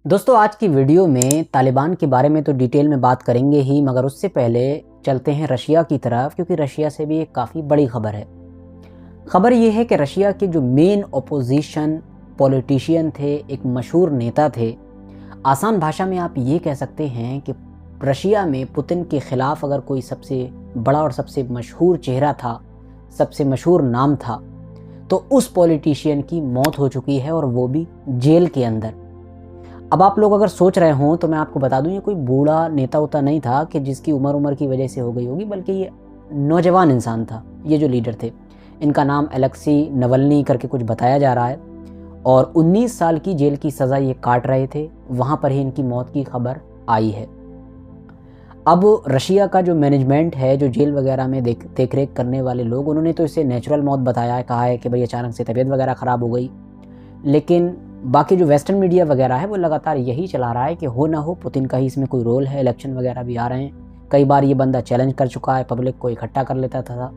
दोस्तों आज की वीडियो में तालिबान के बारे में तो डिटेल में बात करेंगे ही, मगर उससे पहले चलते हैं रशिया की तरफ, क्योंकि रशिया से भी एक काफ़ी बड़ी खबर है। खबर ये है कि रशिया के जो मेन अपोजिशन पॉलिटिशियन थे, एक मशहूर नेता थे, आसान भाषा में आप ये कह सकते हैं कि रशिया में पुतिन के ख़िलाफ़ अगर कोई सबसे बड़ा और सबसे मशहूर चेहरा था, सबसे मशहूर नाम था, तो उस पॉलिटिशियन की मौत हो चुकी है और वो भी जेल के अंदर। अब आप लोग अगर सोच रहे हों तो मैं आपको बता दूं, ये कोई बूढ़ा नेता उता नहीं था कि जिसकी उम्र की वजह से हो गई होगी, बल्कि ये नौजवान इंसान था। ये जो लीडर थे, इनका नाम अलेक्सी नवल्नी करके कुछ बताया जा रहा है और 19 साल की जेल की सज़ा ये काट रहे थे। वहाँ पर ही इनकी मौत की खबर आई है। अब रशिया का जो मैनेजमेंट है, जो जेल वगैरह में देख रेख करने वाले लोग, उन्होंने तो इसे नेचुरल मौत बताया है, कहा है कि भाई अचानक से तबीयत वगैरह ख़राब हो गई। लेकिन बाकी जो वेस्टर्न मीडिया वगैरह है वो लगातार यही चला रहा है कि हो ना हो पुतिन का ही इसमें कोई रोल है। इलेक्शन वगैरह भी आ रहे हैं, कई बार ये बंदा चैलेंज कर चुका है, पब्लिक को इकट्ठा कर लेता था,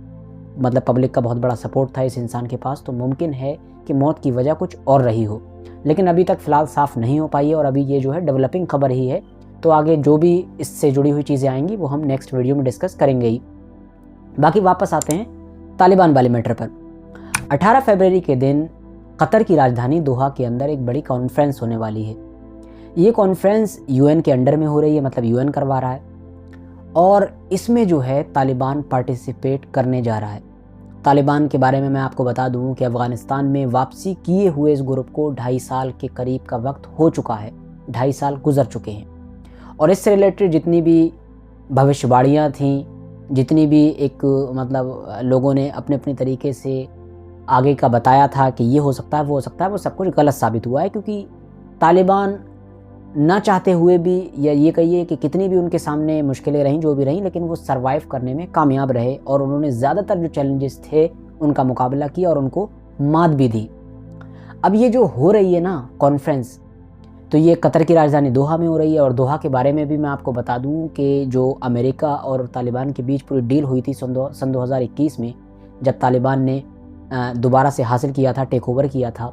मतलब पब्लिक का बहुत बड़ा सपोर्ट था इस इंसान के पास। तो मुमकिन है कि मौत की वजह कुछ और रही हो, लेकिन अभी तक फ़िलहाल साफ़ नहीं हो पाई है और अभी ये जो है डेवलपिंग खबर ही है। तो आगे जो भी इससे जुड़ी हुई चीज़ें आएंगी वो हम नेक्स्ट वीडियो में डिस्कस करेंगे ही। बाकी वापस आते हैं तालिबान वाले मैटर पर। 18 फरवरी के दिन कतर की राजधानी दोहा के अंदर एक बड़ी कॉन्फ्रेंस होने वाली है। ये कॉन्फ्रेंस यूएन के अंडर में हो रही है, मतलब यूएन करवा रहा है और इसमें जो है तालिबान पार्टिसिपेट करने जा रहा है। तालिबान के बारे में मैं आपको बता दूं कि अफ़गानिस्तान में वापसी किए हुए इस ग्रुप को 2.5 साल के करीब का वक्त हो चुका है, 2.5 साल गुजर चुके हैं और इससे रिलेटेड जितनी भी भविष्यवाणियाँ थीं, जितनी भी एक मतलब लोगों ने अपने अपने तरीके से आगे का बताया था कि ये हो सकता है, वो हो सकता है, वो सब कुछ गलत साबित हुआ है। क्योंकि तालिबान ना चाहते हुए भी, या ये कहिए कि कितनी भी उनके सामने मुश्किलें रहीं, जो भी रहीं, लेकिन वो सरवाइव करने में कामयाब रहे और उन्होंने ज़्यादातर जो चैलेंजेस थे उनका मुकाबला किया और उनको मात भी दी। अब ये जो हो रही है ना कॉन्फ्रेंस, तो ये कतर की राजधानी दोहा में हो रही है और दोहा के बारे में भी मैं आपको बता दूं कि जो अमेरिका और तालिबान के बीच पूरी डील हुई थी सन 2021 में, जब तालिबान ने दोबारा से हासिल किया था, टेक ओवर किया था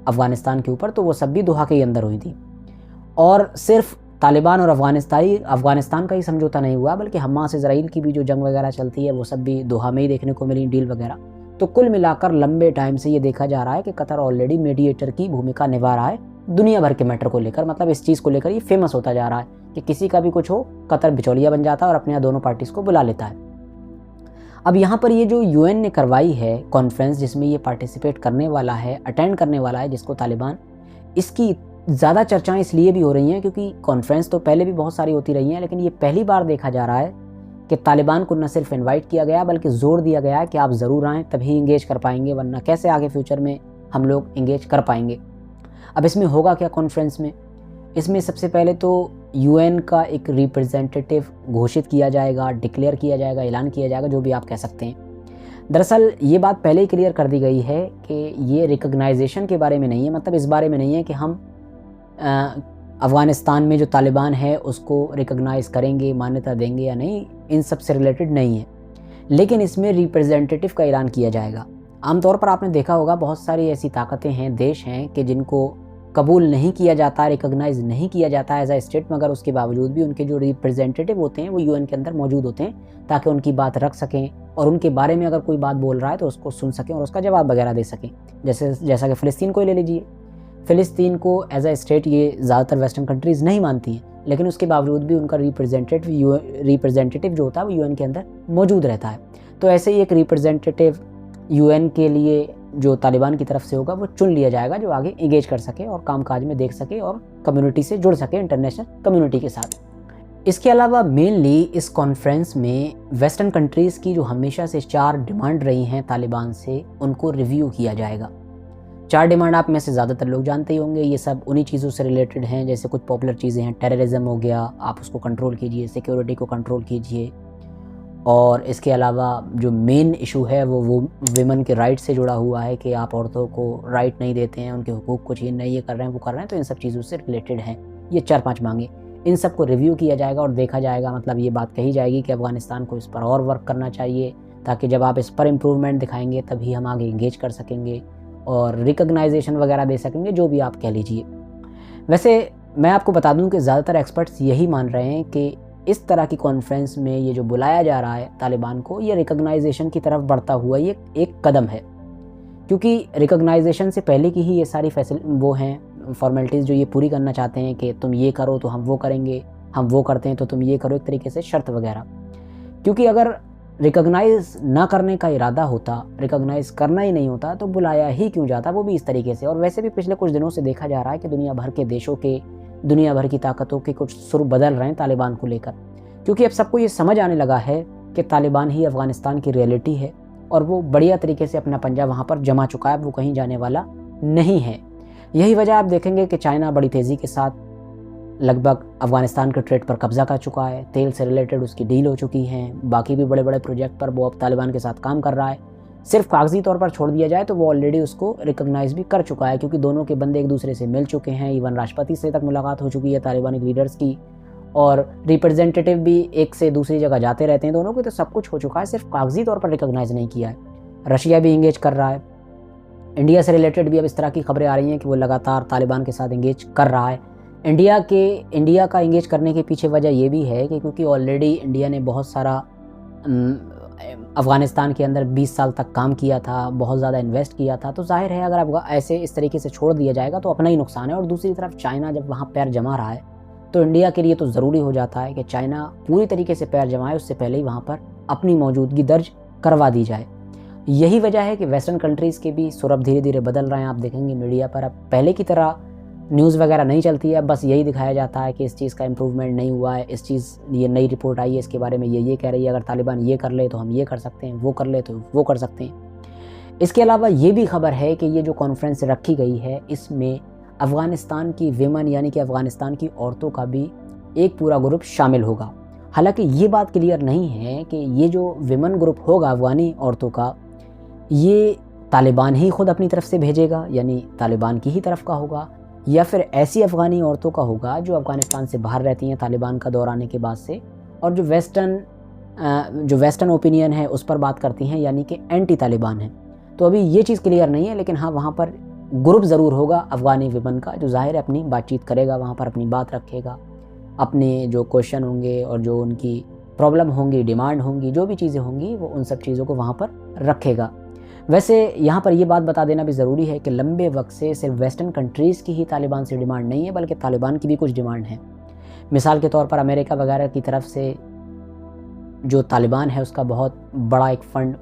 अफ़गानिस्तान के ऊपर, तो वो सब भी दोहा के अंदर हुई थी। और सिर्फ तालिबान और अफ़गानिस्तान का ही समझौता नहीं हुआ, बल्कि हमास इजराइल की भी जो जंग वगैरह चलती है वो सब भी दोहा में ही देखने को मिली, डील वगैरह। तो कुल मिलाकर लंबे टाइम से ये देखा जा रहा है कि कतर ऑलरेडी मीडिएटर की भूमिका निभा रहा है दुनिया भर के मैटर को लेकर। मतलब इस चीज़ को लेकर ये फेमस होता जा रहा है कि किसी का भी कुछ हो, कतर बिचौलिया बन जाता है और अपने यहाँ दोनों पार्टीज़ को बुला लेता है। अब यहाँ पर ये जो यूएन ने करवाई है कॉन्फ्रेंस, जिसमें ये पार्टिसिपेट करने वाला है, अटेंड करने वाला है जिसको तालिबान, इसकी ज़्यादा चर्चाएं इसलिए भी हो रही हैं क्योंकि कॉन्फ्रेंस तो पहले भी बहुत सारी होती रही हैं, लेकिन ये पहली बार देखा जा रहा है कि तालिबान को न सिर्फ इन्वाइट किया गया बल्कि ज़ोर दिया गया है कि आप ज़रूर आएँ, तभी इंगेज कर पाएंगे, वरना कैसे आगे फ्यूचर में हम लोग इंगेज कर पाएंगे। अब इसमें होगा क्या कॉन्फ्रेंस में? इसमें सबसे पहले तो यूएन का एक रिप्रेजेंटेटिव घोषित किया जाएगा, डिक्लेयर किया जाएगा, ऐलान किया जाएगा, जो भी आप कह सकते हैं। दरअसल ये बात पहले ही क्लियर कर दी गई है कि ये रिकग्नाइजेशन के बारे में नहीं है, मतलब इस बारे में नहीं है कि हम अफ़गानिस्तान में जो तालिबान है उसको रिकग्नाइज करेंगे, मान्यता देंगे या नहीं, इन सब से रिलेटेड नहीं है। लेकिन इसमें रिप्रेजेंटेटिव का ऐलान किया जाएगा। आमतौर पर आपने देखा होगा बहुत सारी ऐसी ताकतें हैं, देश हैं कि जिनको कबूल नहीं किया जाता, रिकग्नाइज नहीं किया जाता एज अ स्टेट, मगर उसके बावजूद भी उनके जो रिप्रेजेंटेटिव होते हैं वो यूएन के अंदर मौजूद होते हैं ताकि उनकी बात रख सकें और उनके बारे में अगर कोई बात बोल रहा है तो उसको सुन सकें और उसका जवाब वगैरह दे सकें। जैसा कि फ़िलिस्तीन को ही ले लीजिए। फ़िलिस्तीन को एज अ स्टेट ये ज़्यादातर वेस्टर्न कंट्रीज़ नहीं मानती हैं, लेकिन उसके बावजूद भी उनका रिप्रेजेंटेटिव जो होता है वो यूएन के अंदर मौजूद रहता है। तो ऐसे ही एक रिप्रेजेंटेटिव यूएन के लिए जो तालिबान की तरफ से होगा वो चुन लिया जाएगा, जो आगे इंगेज कर सके और कामकाज में देख सके और कम्युनिटी से जुड़ सके, इंटरनेशनल कम्युनिटी के साथ। इसके अलावा मेनली इस कॉन्फ्रेंस में वेस्टर्न कंट्रीज़ की जो हमेशा से 4 डिमांड रही हैं तालिबान से, उनको रिव्यू किया जाएगा। 4 डिमांड आप में से ज़्यादातर लोग जानते ही होंगे। ये सब उन्हीं चीज़ों से रिलेटेड हैं, जैसे कुछ पॉपुलर चीज़ें हैं, टेररिज्म हो गया, आप उसको कंट्रोल कीजिए, सिक्योरिटी को कंट्रोल कीजिए, और इसके अलावा जो मेन इशू है वो विमेन के राइट से जुड़ा हुआ है कि आप औरतों को राइट नहीं देते हैं, उनके हुकूक को छीन नहीं, ये कर रहे हैं, वो कर रहे हैं। तो इन सब चीज़ों से रिलेटेड हैं ये 4-5 मांगे। इन सब को रिव्यू किया जाएगा और देखा जाएगा, मतलब ये बात कही जाएगी कि अफ़गानिस्तान को इस पर और वर्क करना चाहिए, ताकि जब आप इस पर इम्प्रूवमेंट दिखाएंगे तभी हम आगे इंगेज कर सकेंगे और रिकग्नाइजेशन वगैरह दे सकेंगे, जो भी आप कह लीजिए। वैसे मैं आपको बता दूं कि ज़्यादातर एक्सपर्ट्स यही मान रहे हैं कि इस तरह की कॉन्फ्रेंस में ये जो बुलाया जा रहा है तालिबान को, ये रिकॉग्नाइजेशन की तरफ बढ़ता हुआ ये एक कदम है, क्योंकि रिकॉग्नाइजेशन से पहले की ही ये सारी वो हैं फॉर्मेलिटीज़ जो ये पूरी करना चाहते हैं कि तुम ये करो तो हम वो करेंगे, हम वो करते हैं तो तुम ये करो, एक तरीके से शर्त वगैरह। क्योंकि अगर रिकॉग्नाइज ना करने का इरादा होता, रिकॉग्नाइज करना ही नहीं होता, तो बुलाया ही क्यों जाता, वो भी इस तरीके से। और वैसे भी पिछले कुछ दिनों से देखा जा रहा है कि दुनिया भर के देशों के, दुनिया भर की ताकतों के कुछ सुर बदल रहे हैं तालिबान को लेकर, क्योंकि अब सबको ये समझ आने लगा है कि तालिबान ही अफ़गानिस्तान की रियलिटी है और वो बढ़िया तरीके से अपना पंजा वहाँ पर जमा चुका है, वो कहीं जाने वाला नहीं है। यही वजह आप देखेंगे कि चाइना बड़ी तेज़ी के साथ लगभग अफ़गानिस्तान के ट्रेड पर कब्जा कर चुका है, तेल से रिलेटेड उसकी डील हो चुकी हैं, बाकी भी बड़े बड़े प्रोजेक्ट पर वो अब तालिबान के साथ काम कर रहा है। सिर्फ कागजी तौर पर छोड़ दिया जाए तो वो ऑलरेडी उसको रिकॉग्नाइज भी कर चुका है, क्योंकि दोनों के बंदे एक दूसरे से मिल चुके हैं। इवन राष्ट्रपति से तक मुलाकात हो चुकी है तालिबानी लीडर्स की, और रिप्रेजेंटेटिव भी एक से दूसरी जगह जाते रहते हैं दोनों के, तो सब कुछ हो चुका है, सिर्फ कागजी तौर पर रिकॉग्नाइज नहीं किया है। रशिया भी इंगेज कर रहा है, इंडिया से रिलेटेड भी अब इस तरह की खबरें आ रही हैं कि वो लगातार तालिबान के साथ इंगेज कर रहा है। इंडिया का इंगेज करने के पीछे वजह ये भी है कि क्योंकि ऑलरेडी इंडिया ने बहुत सारा अफ़गानिस्तान के अंदर 20 साल तक काम किया था, बहुत ज़्यादा इन्वेस्ट किया था, तो जाहिर है अगर अब ऐसे इस तरीके से छोड़ दिया जाएगा तो अपना ही नुकसान है। और दूसरी तरफ चाइना जब वहाँ पैर जमा रहा है तो इंडिया के लिए तो ज़रूरी हो जाता है कि चाइना पूरी तरीके से पैर जमाए, उससे पहले ही वहाँ पर अपनी मौजूदगी दर्ज करवा दी जाए। यही वजह है कि वेस्टर्न कंट्रीज़ के भी सुर अब धीरे धीरे बदल रहे हैं। आप देखेंगे मीडिया पर अब पहले की तरह न्यूज़ वगैरह नहीं चलती है, बस यही दिखाया जाता है कि इस चीज़ का इम्प्रूवमेंट नहीं हुआ है, इस चीज़ ये नई रिपोर्ट आई है, इसके बारे में ये कह रही है, अगर तालिबान ये कर ले तो हम ये कर सकते हैं, वो कर ले तो वो कर सकते हैं। इसके अलावा ये भी खबर है कि ये जो कॉन्फ्रेंस रखी गई है, इसमें अफ़गानिस्तान की विमेन यानी कि अफ़गानिस्तान की औरतों का भी एक पूरा ग्रुप शामिल होगा। हालांकि ये बात क्लियर नहीं है कि ये जो विमेन ग्रुप होगा अफ़गानी औरतों का, ये तालिबान ही खुद अपनी तरफ से भेजेगा, यानी तालिबान की ही तरफ का होगा, या फिर ऐसी अफ़गानी औरतों का होगा जो अफ़गानिस्तान से बाहर रहती हैं तालिबान का दौर आने के बाद से, और जो वेस्टर्न ओपिनियन है उस पर बात करती हैं, यानी कि एंटी तालिबान है। तो अभी ये चीज़ क्लियर नहीं है, लेकिन हाँ वहाँ पर ग्रुप ज़रूर होगा अफ़गानी विमेन का, जो ज़ाहिर है अपनी बातचीत करेगा, वहाँ पर अपनी बात रखेगा, अपने जो क्वेश्चन होंगे और जो उनकी प्रॉब्लम होंगी, डिमांड होंगी, जो भी चीज़ें होंगी, वो उन सब चीज़ों को वहाँ पर रखेगा। वैसे यहाँ पर ये बात बता देना भी ज़रूरी है कि लंबे वक्त से सिर्फ वेस्टर्न कंट्रीज़ की ही तालिबान से डिमांड नहीं है, बल्कि तालिबान की भी कुछ डिमांड है। मिसाल के तौर पर अमेरिका वगैरह की तरफ से जो तालिबान है उसका बहुत बड़ा एक फ़ंड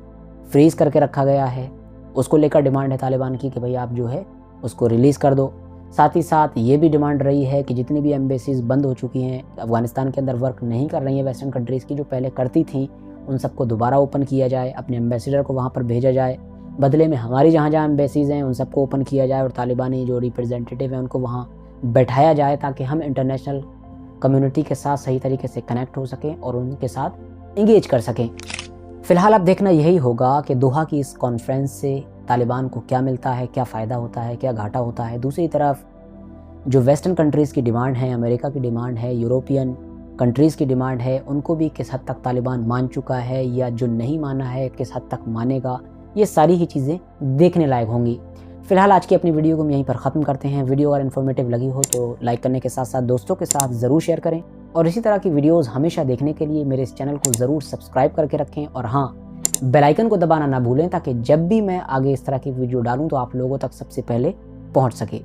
फ्रीज़ करके रखा गया है, उसको लेकर डिमांड है तालिबान की कि भाई आप जो है उसको रिलीज़ कर दो। साथ ही साथ ये भी डिमांड रही है कि जितनी भी एम्बेसीज़ बंद हो चुकी हैं, अफ़गानिस्तान के अंदर वर्क नहीं कर रही हैं वेस्टर्न कंट्रीज़ की, जो पहले करती थी, उन सबको दोबारा ओपन किया जाए, अपने एम्बेसडर को वहाँ पर भेजा जाए, बदले में हमारी जहाँ जहाँ एम्बेसीज़ हैं उन सबको ओपन किया जाए, और तालिबानी जो रिप्रेजेंटेटिव हैं उनको वहाँ बैठाया जाए, ताकि हम इंटरनेशनल कम्युनिटी के साथ सही तरीके से कनेक्ट हो सकें और उनके साथ इंगेज कर सकें। फ़िलहाल अब देखना यही होगा कि दोहा की इस कॉन्फ्रेंस से तालिबान को क्या मिलता है, क्या फ़ायदा होता है, क्या घाटा होता है। दूसरी तरफ जो वेस्टर्न कंट्रीज़ की डिमांड है, अमेरिका की डिमांड है, यूरोपियन कंट्रीज़ की डिमांड है, उनको भी किस हद तक तालिबान मान चुका है, या जो नहीं माना है किस हद तक मानेगा, ये सारी ही चीज़ें देखने लायक होंगी। फिलहाल आज की अपनी वीडियो को हम यहीं पर ख़त्म करते हैं। वीडियो अगर इन्फॉर्मेटिव लगी हो तो लाइक करने के साथ साथ दोस्तों के साथ ज़रूर शेयर करें, और इसी तरह की वीडियोज़ हमेशा देखने के लिए मेरे इस चैनल को ज़रूर सब्सक्राइब करके रखें, और हाँ, बेल आइकन को दबाना ना भूलें, ताकि जब भी मैं आगे इस तरह की वीडियो डालूँ तो आप लोगों तक सबसे पहले पहुँच सके।